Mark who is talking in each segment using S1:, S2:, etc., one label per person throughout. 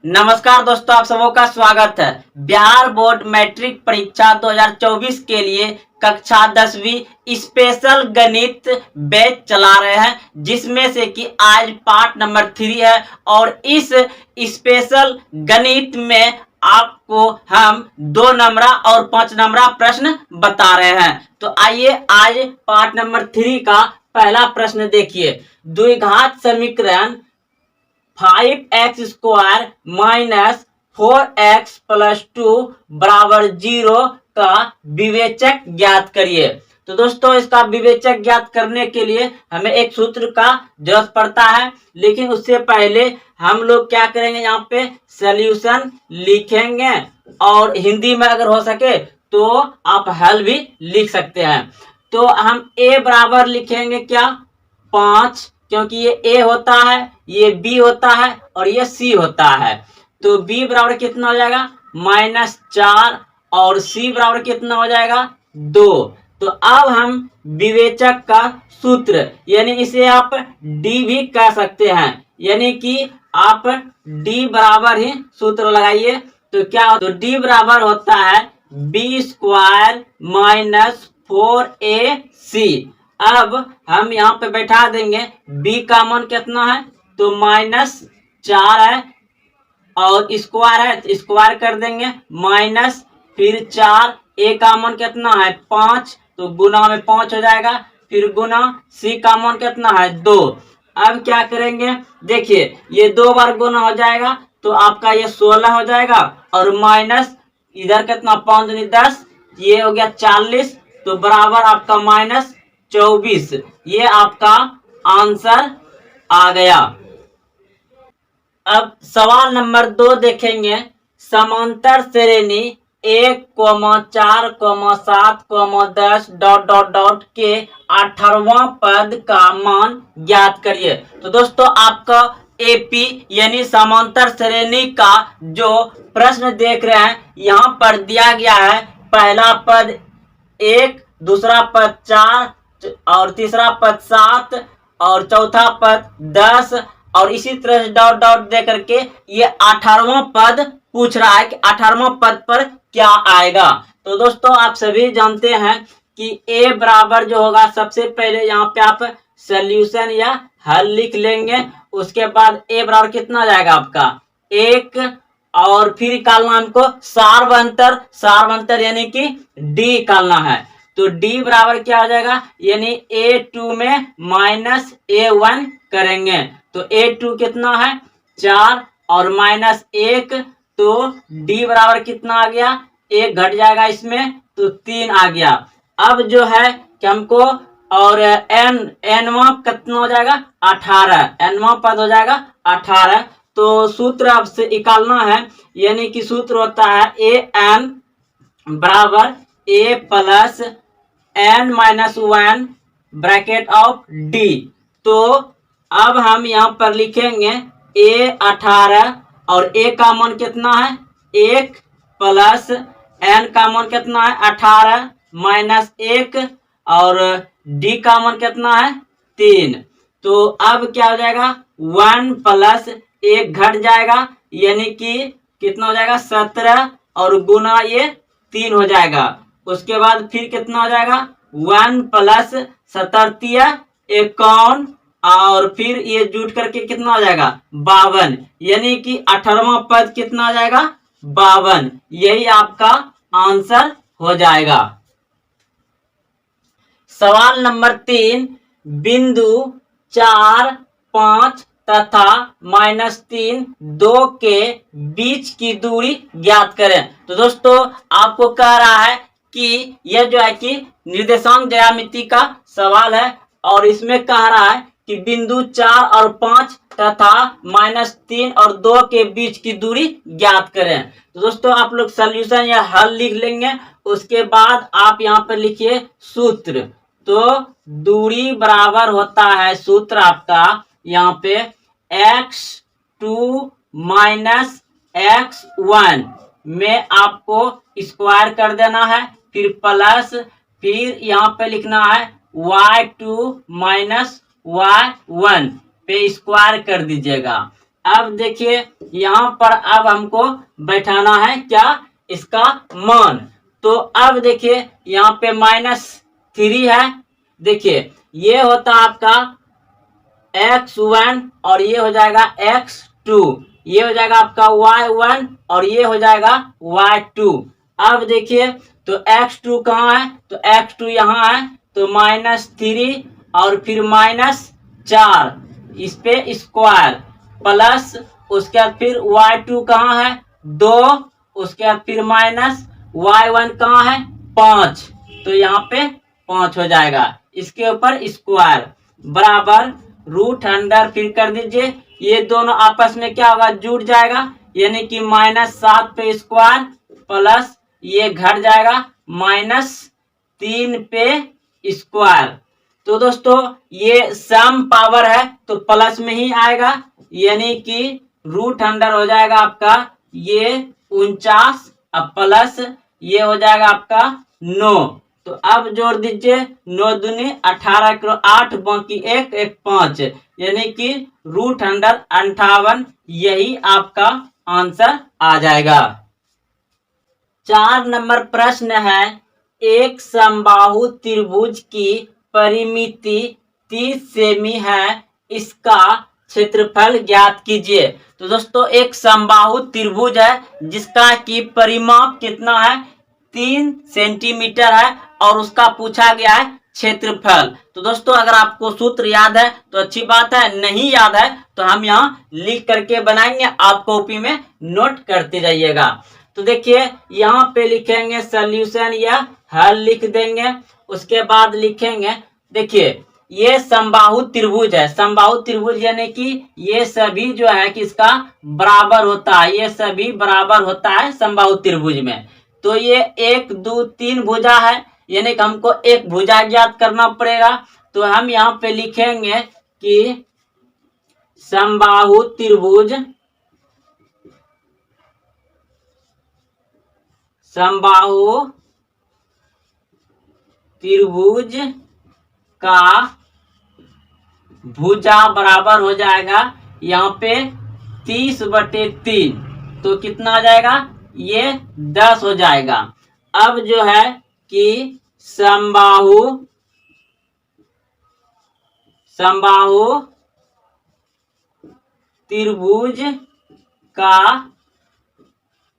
S1: नमस्कार दोस्तों, आप सबों का स्वागत है। बिहार बोर्ड मैट्रिक परीक्षा 2024 के लिए कक्षा 10वीं स्पेशल गणित बैच चला रहे हैं, जिसमें से कि आज पार्ट नंबर 3 है। और इस स्पेशल गणित में आपको हम 2 नंबरा और 5 नंबरा प्रश्न बता रहे हैं। तो आइए आज पार्ट नंबर 3 का पहला प्रश्न देखिए। द्विघात समीकरण 5x² माइनस 4x+2 बराबर 0 का विवेचक ज्ञात करिए। तो दोस्तों, इसका विवेचक ज्ञात करने के लिए हमें एक सूत्र का जरूरत पड़ता है, लेकिन उससे पहले हम लोग क्या करेंगे, यहाँ पे सॉल्यूशन लिखेंगे और हिंदी में अगर हो सके तो आप हल भी लिख सकते हैं। तो हम a बराबर लिखेंगे क्या, 5, क्योंकि ये a होता है, ये b होता है और ये c होता है। तो b बराबर कितना हो जाएगा, -4, और c बराबर कितना हो जाएगा, 2। तो अब हम विवेचक का सूत्र, यानी इसे आप d भी कह सकते हैं, यानी कि आप d बराबर ही सूत्र लगाइए। तो क्या, तो d बराबर होता है b² - 4ac। अब हम यहाँ पे बैठा देंगे, b का मान कितना है, तो -4 है, और स्क्वायर है तो स्क्वायर कर देंगे, माइनस फिर 4, a का मान कितना है, 5, तो गुना में 5 हो जाएगा, फिर गुना c का मान कितना है, 2। अब क्या करेंगे, देखिए ये 2 बार गुना हो जाएगा तो आपका ये 16 हो जाएगा, और माइनस इधर कितना, 5 दूनी 10, ये हो गया 40, तो बराबर आपका -24। ये आपका आंसर आ गया। अब सवाल नंबर 2 देखेंगे। समांतर श्रेणी 1, 4, 7, 10 ... के 18वां पद का मान ज्ञात करिए। तो दोस्तों, आपका एपी यानी समांतर श्रेणी का जो प्रश्न देख रहे हैं, यहाँ पर दिया गया है पहला पद 1, दूसरा पद 4, और तीसरा पद 7, और चौथा पद 10, और इसी तरह से ... दे करके ये 18वां पद पूछ रहा है कि 18वां पद पर क्या आएगा। तो दोस्तों, आप सभी जानते हैं कि a बराबर जो होगा, सबसे पहले यहाँ पे आप सॉल्यूशन या हल लिख लेंगे। उसके बाद a बराबर कितना जाएगा आपका 1, और फिर निकालना हमको सारवंतर यानी कि d निकालना है। तो d बराबर क्या हो जाएगा, यानी a2 में -a1 करेंगे। तो a2 कितना है, 4, और -1, तो d बराबर कितना आ गया, 1 घट जाएगा इसमें, तो 3 आ गया। अब जो है कि हमको, और nवां कितना हो जाएगा, 18, nवां पद हो जाएगा 18। तो सूत्र आपसे निकालना है, यानी कि सूत्र होता है an बराबर a plus n-1 bracket of d। तो अब हम यहाँ पर लिखेंगे a 18, और a का मान कितना है 1, प्लस n का मान कितना है 18 -1, और d का मान कितना है 3। तो अब क्या हो जाएगा, 1 प्लस 1 घट जाएगा, यानी कि कितना हो जाएगा 17, और गुना ये 3 हो जाएगा। उसके बाद फिर कितना हो जाएगा, 1 प्लस 17 51, और फिर ये जुट करके कितना हो जाएगा 52, यानी कि 18वां पद कितना आ जाएगा 52। यही आपका आंसर हो जाएगा। सवाल नंबर 3, बिंदु 4, 5 तथा -3, 2 के बीच की दूरी ज्ञात करें। तो दोस्तों, आपको कह रहा है कि यह जो है कि निर्देशांक ज्यामिति का सवाल है, और इसमें कह रहा है कि बिंदु 4 और 5 तथा -3 और 2 के बीच की दूरी ज्ञात करें। तो दोस्तों, आप लोग सॉल्यूशन या हल लिख लेंगे। उसके बाद आप यहाँ पर लिखिए सूत्र। तो दूरी बराबर होता है, सूत्र आपका यहाँ पे x2 - x1 में आपको स्क्वायर कर देना है, फिर प्लस, फिर यहाँ पे लिखना है y2 - y1 पे स्क्वायर कर दीजिएगा। अब देखिए यहाँ पर अब हमको बैठाना है क्या, इसका मान। तो अब देखिए यहाँ पे -3 है। देखिए ये होता आपका x1 और ये हो जाएगा x2, ये हो जाएगा आपका y1 और ये हो जाएगा y2। अब देखिए तो x2 कहाँ है, तो x2 यहाँ है, तो -3 और फिर -4, इस पे स्क्वायर प्लस उसके बाद फिर y2 कहाँ है 2, उसके बाद फिर -y1 कहाँ है 5, तो यहाँ पे 5 हो जाएगा, इसके ऊपर स्क्वायर बराबर रूट अंडर फिर कर दीजिए, ये दोनों आपस में क्या होगा जुड़ जाएगा, यानी कि -7 पे स्क्वायर प्लस ये घट जाएगा -3 पे स्क्वायर। तो दोस्तों ये सम पावर है तो प्लस में ही आएगा, यानी कि रूट अंडर हो जाएगा आपका ये 49 अब प्लस ये हो जाएगा आपका 9। तो अब जोड़ दीजिए 9 दूनी 18 करो 8 बाकी 1 1 5, यानी कि रूट अंडर 58, यही आपका आंसर आ जाएगा। 4 नंबर प्रश्न है, एक समबाहु त्रिभुज की परिमिति 30 सेमी है, इसका क्षेत्रफल ज्ञात कीजिए। तो दोस्तों एक समबाहु त्रिभुज है जिसका की परिमाप कितना है 3 सेंटीमीटर है और उसका पूछा गया है क्षेत्रफल। तो दोस्तों अगर आपको सूत्र याद है तो अच्छी बात है, नहीं याद है तो हम यहाँ लिख करके बनाएंगे, आप कॉपी में नोट करते जाइएगा। तो देखिए यहाँ पे लिखेंगे सॉल्यूशन या हल लिख देंगे, उसके बाद लिखेंगे देखिए ये समबाहु त्रिभुज है, समबाहु त्रिभुज यानी कि ये सभी जो है किसका बराबर होता है, ये सभी बराबर होता है समबाहु त्रिभुज में। तो ये 1 2 3 भुजा है, यानी कि हमको एक भुजा ज्ञात करना पड़ेगा। तो हम यहाँ पे लिखेंगे कि समबाहु त्रिभुज, समबाहु त्रिभुज का भुजा बराबर हो जाएगा यहाँ पे 30/3, तो कितना आ जाएगा ये 10 हो जाएगा। अब जो है कि समबाहु त्रिभुज का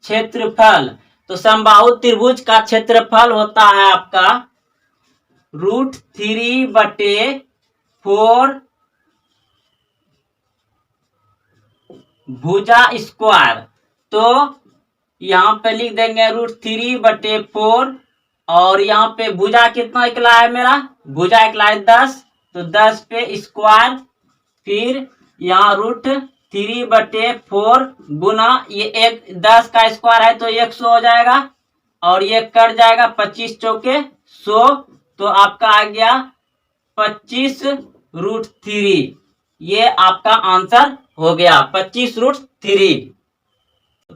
S1: क्षेत्रफल, तो समबाहु त्रिभुज का क्षेत्रफल होता है आपका √3/4 भुजा स्क्वायर। तो यहाँ पे लिख देंगे √3/4 और यहाँ पे भुजा कितना निकला है मेरा, भुजा निकला है 10, तो 10 पे स्क्वायर, फिर यहाँ √3/4 गुना ये एक 10 का स्क्वायर है तो 100 हो जाएगा और ये कट जाएगा 25 चौके 100, तो आपका आ गया 25√3, ये आपका आंसर हो गया 25√3।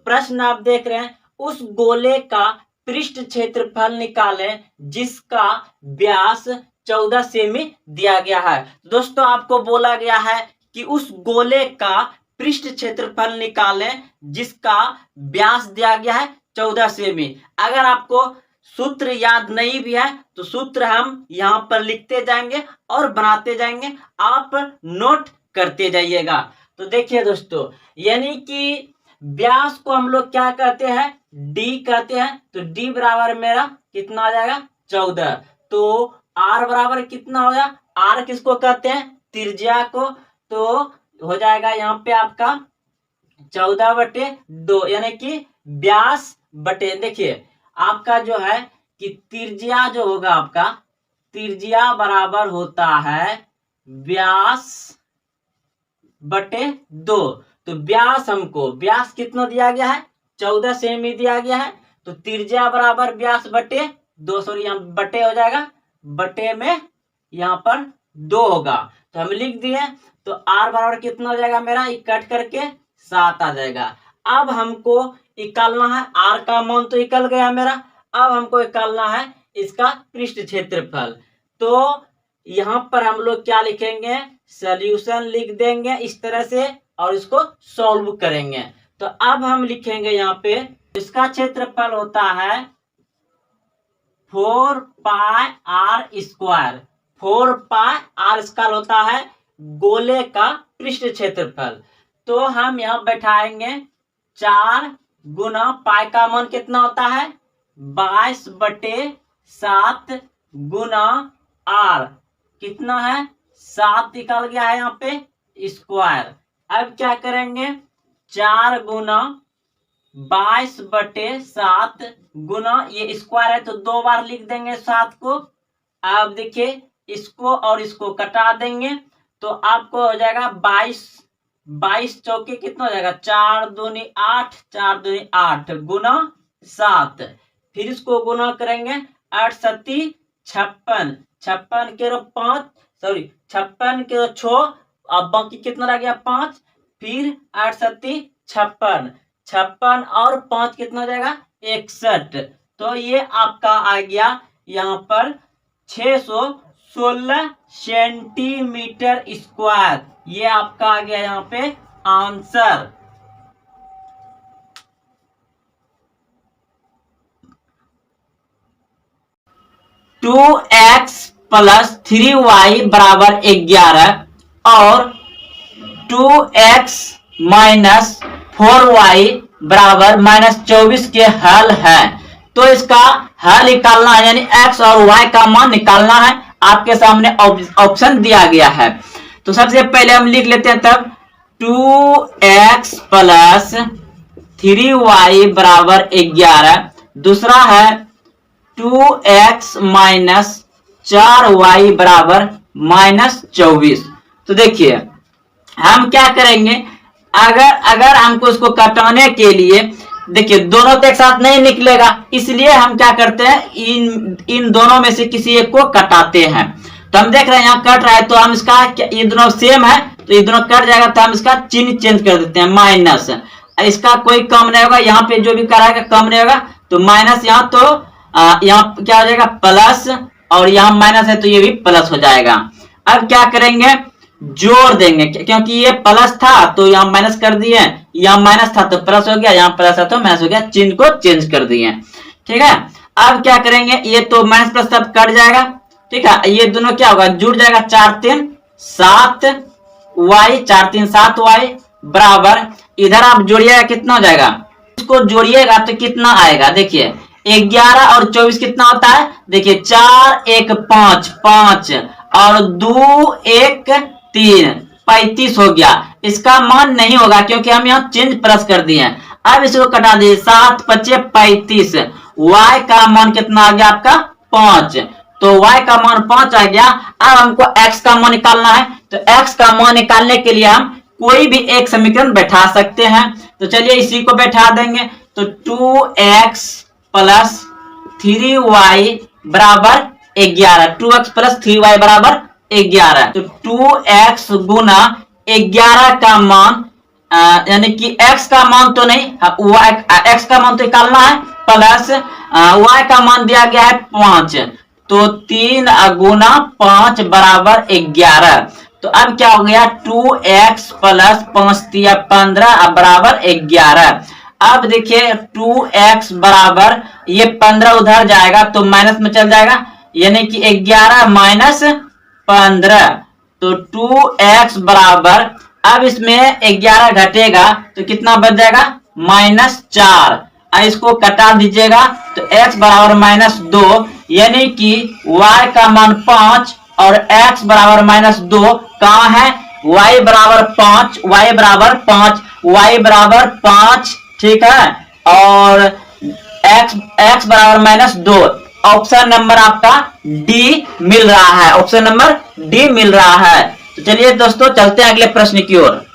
S1: प्रश्न आप देख रहे हैं, उस गोले का पृष्ठ क्षेत्रफल निकालें जिसका व्यास 14 सेमी दिया गया है। दोस्तों आपको बोला गया है कि उस गोले का पृष्ठ क्षेत्रफल निकालें जिसका व्यास दिया गया है 14 सेमी। अगर आपको सूत्र याद नहीं भी है तो सूत्र हम यहाँ पर लिखते जाएंगे और बनाते जाएंगे, आप नोट करते जाइएगा। तो देखिए दोस्तों, यानी कि व्यास को हम लोग क्या कहते हैं, डी कहते हैं, तो डी बराबर मेरा कितना आ जाएगा 14। तो आर बराबर कितना होगा, आर किसको कहते हैं त्रिज्या को, तो हो जाएगा यहाँ पे आपका 14/2, यानी कि व्यास बटे, देखिए आपका जो है कि त्रिज्या जो होगा आपका त्रिज्या बराबर होता है व्यास बटे 2। तो व्यास हमको व्यास कितना दिया गया है 14 सेमी दिया गया है, तो त्रिज्या बराबर व्यास बटे 2, सॉरी यहाँ बटे हो जाएगा, बटे में यहाँ पर 2 होगा, तो हम लिख दिए। तो आर बराबर कितना हो जाएगा मेरा, कट करके 7 आ जाएगा। अब हमको निकालना है आर का मान, तो निकल गया मेरा। अब हमको निकालना है इसका पृष्ठ क्षेत्रफल, तो यहाँ पर हम लोग क्या लिखेंगे, सॉल्यूशन लिख देंगे इस तरह से, और इसको सॉल्व करेंगे। तो अब हम लिखेंगे यहाँ पे, इसका क्षेत्रफल होता है 4 pi R square. 4 pi R square होता है गोले का पृष्ठ क्षेत्रफल। तो हम यहाँ बैठाएंगे 4 गुना पाई का मान कितना होता है 22/7 गुना आर कितना है 7 निकल गया है यहाँ पे स्क्वायर। अब क्या करेंगे 4 गुना 22/7 गुना ये स्क्वायर है तो 2 बार लिख देंगे 7 को। अब देखिए इसको और इसको कटा देंगे तो आपको हो जाएगा 22 चौके कितना हो जाएगा 4 दूनी 8 4 दूनी 8 गुना 7। फिर इसको गुना करेंगे 8 7 56 56 के 5 सॉरी 56 के 6 अब बाकी कितना रह गया 5। फिर 8 7 56 56 और 5 कितना हो जाएगा 61। तो ये आपका आ गया यहाँ पर 616 सेंटीमीटर स्क्वायर। ये आपका आ गया यहाँ पे answer. To x plus 3y बराबर 11 और 2x माइनस 4y बराबर -24 के हल है। तो इसका हल निकालना है यानी x और y का मान निकालना है। आपके सामने ऑप्शन दिया गया है। तो सबसे पहले हम लिख लेते हैं तब 2x प्लस 3y बराबर 11। दूसरा है 2x माइनस 4y बराबर -24। तो देखिए हम क्या करेंगे अगर हमको इसको कटाने के लिए देखिए दोनों तो एक साथ नहीं निकलेगा, इसलिए हम क्या करते हैं इन दोनों में से किसी एक को कटाते हैं। तो हम देख रहे हैं यहाँ कट रहा है तो हम इसका ये दोनों सेम है तो ये दोनों कट जाएगा तो हम इसका चिन्ह चेंज कर देते हैं माइनस। इसका कोई कम नहीं होगा, यहाँ पे जो भी कराएगा कम नहीं होगा तो माइनस यहाँ तो यहाँ क्या हो जाएगा प्लस और यहाँ माइनस है तो ये भी प्लस हो जाएगा। अब क्या करेंगे जोड़ देंगे क्योंकि ये प्लस था तो यहाँ माइनस कर दिए, यहाँ माइनस था तो प्लस हो गया, यहाँ प्लस था तो माइनस हो गया, चिन्ह को चेंज कर दिए। ठीक है अब क्या करेंगे ये तो माइनस प्लस सब कट जाएगा। ठीक है ये दोनों क्या होगा जुड़ जाएगा 4 3 7 y 4 3 7 y बराबर इधर आप जोड़िएगा कितना हो जाएगा, इसको जोड़िएगा तो कितना आएगा देखिए 11 और 24 कितना होता है देखिए 4 1 5 5 और 2 1 3 35 हो गया। इसका मान नहीं होगा क्योंकि हम यहाँ चेंज प्लस कर दिए हैं। अब इसको कटा दीजिए 7 5 35 y का मान कितना आ गया आपका 5 तो y का मान 5 आ गया। अब हमको x का मान निकालना है तो x का मान निकालने के लिए हम कोई भी एक समीकरण बैठा सकते हैं। तो चलिए इसी को बैठा देंगे तो 2x प्लस 3y बराबर 11 2x प्लस 3y बराबर 11 तो 2x गुना 11 का मान यानी कि x का मान तो नहीं x का मान तो निकालना है प्लस y का मान दिया गया है 5 तो 3 गुना 5 बराबर 11। तो अब क्या हो गया 2x प्लस 5 दिया 15 बराबर 11। अब देखिए 2x बराबर ये 15 उधर जाएगा तो माइनस में चल जाएगा यानी कि 11 माइनस 15 तो 2x बराबर अब इसमें 11 घटेगा तो कितना बच जाएगा -4। इसको कटा दीजिएगा तो x बराबर -2 यानी कि y का मान 5 और x बराबर -2 कहाँ है y बराबर 5 y बराबर 5 y बराबर 5 ठीक है और x बराबर -2 ऑप्शन नंबर आपका डी मिल रहा है, ऑप्शन नंबर डी मिल रहा है। तो चलिए दोस्तों चलते हैं अगले प्रश्न की ओर।